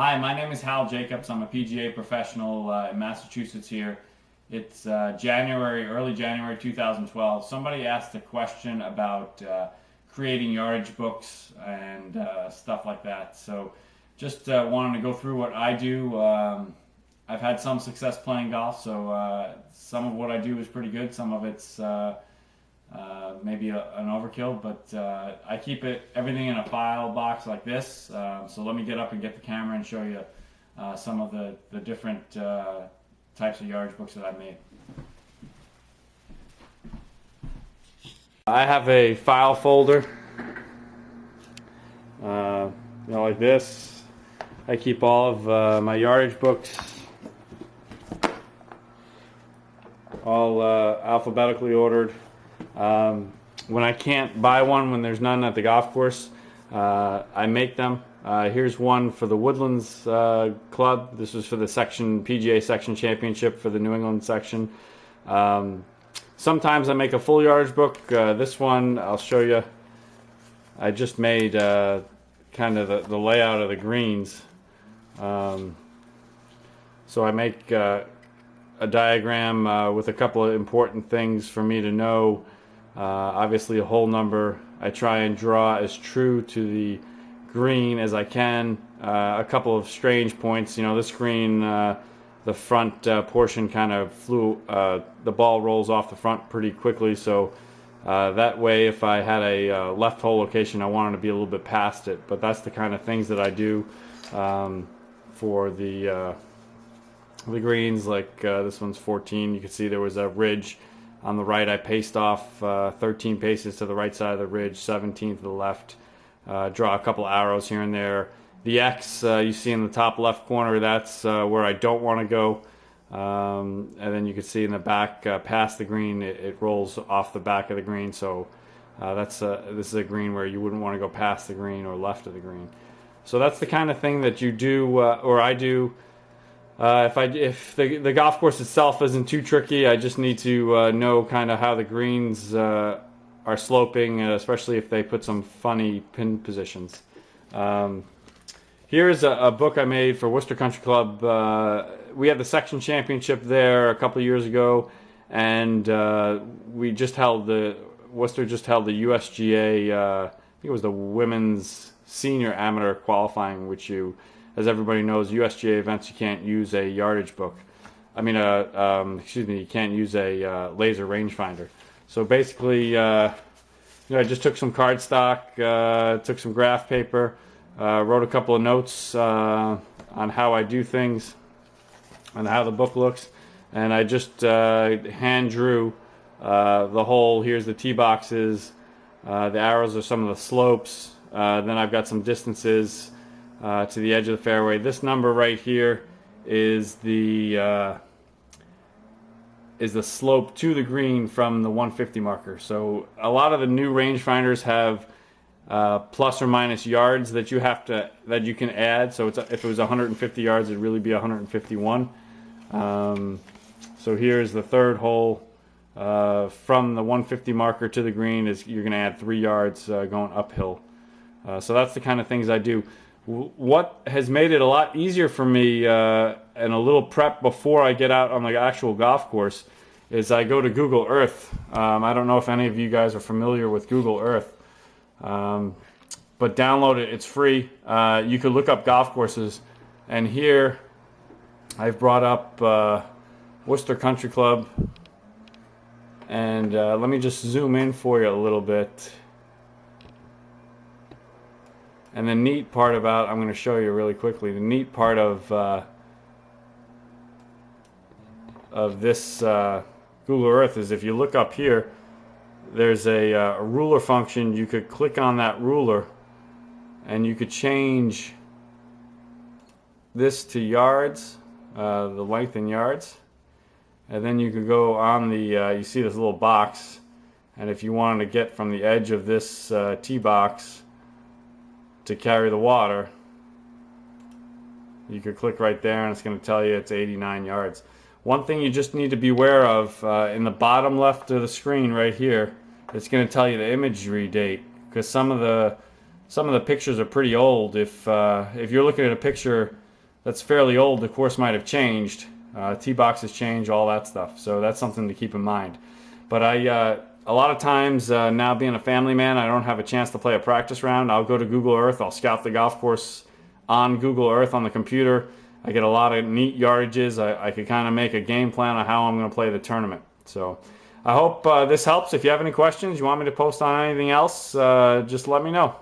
Hi, my name is Hal Jacobs. I'm a PGA professional in Massachusetts here. It's early January 2012. Somebody asked a question about creating yardage books and stuff like that. So just wanted to go through what I do. I've had some success playing golf, so some of what I do is pretty good. Some of it's maybe an overkill, but I keep everything in a file box like this. So let me get up and get the camera and show you some of the different types of yardage books that I've made. I have a file folder, like this. I keep all of my yardage books all alphabetically ordered. When I can't buy one, when there's none at the golf course, I make them. Here's one for the Woodlands Club. This was for the PGA section championship for the New England section. Sometimes I make a full yardage book. This one I'll show you. I just made kind of the layout of the greens. So I make a diagram with a couple of important things for me to know. Obviously a hole number. I try and draw as true to the green as I can. A couple of strange points. You know, this green, the front portion kind of flew, the ball rolls off the front pretty quickly, so that way if I had a left hole location, I wanted to be a little bit past it. But that's the kind of things that I do for the greens. Like this one's 14. You can see there was a ridge on the right. I paced off 13 paces to the right side of the ridge, 17 to the left. Draw a couple arrows here and there. The X you see in the top left corner, that's where I don't want to go. And then you can see in the back past the green, it rolls off the back of the green. So this is a green where you wouldn't want to go past the green or left of the green. So that's the kind of thing that you do, or I do. If the golf course itself isn't too tricky, I just need to know kind of how the greens are sloping, especially if they put some funny pin positions. Here's a book I made for Worcester Country Club. We had the section championship there a couple of years ago, and Worcester just held the USGA, I think it was the Women's Senior Amateur Qualifying, which as everybody knows, USGA events, you can't use a yardage book. You can't use a laser rangefinder. So basically, I just took some cardstock, took some graph paper, wrote a couple of notes on how I do things and how the book looks, and I just hand drew the hole. Here's the tee boxes. The arrows are some of the slopes. Then I've got some distances to the edge of the fairway. This number right here is the slope to the green from the 150 marker. So a lot of the new rangefinders have plus or minus yards that you can add. So if it was 150 yards, it'd really be 151. So here's the third hole. From the 150 marker to the green you're going to add 3 yards going uphill. So that's the kind of things I do. What has made it a lot easier for me and a little prep before I get out on the actual golf course is I go to Google Earth. I don't know if any of you guys are familiar with Google Earth, but download it. It's free. You could look up golf courses, and here I've brought up Worcester Country Club, and let me just zoom in for you a little bit. And the neat part about, I'm going to show you really quickly, the neat part of this Google Earth is if you look up here, there's a ruler function. You could click on that ruler and you could change this to yards, the length in yards. And then you could go on you see this little box, and if you wanted to get from the edge of this tee box to carry the water, you could click right there and it's going to tell you it's 89 yards. One thing you just need to be aware of, in the bottom left of the screen right here, it's going to tell you the imagery date, because some of the pictures are pretty old. If you're looking at a picture that's fairly old. The course might have changed. Tee boxes change, all that stuff. So that's something to keep in mind. But a lot of times now being a family man, I don't have a chance to play a practice round. I'll go to Google Earth. I'll scout the golf course on Google Earth on the computer. I get a lot of neat yardages. I could kind of make a game plan on how I'm going to play the tournament. So I hope this helps. If you have any questions, you want me to post on anything else, just let me know.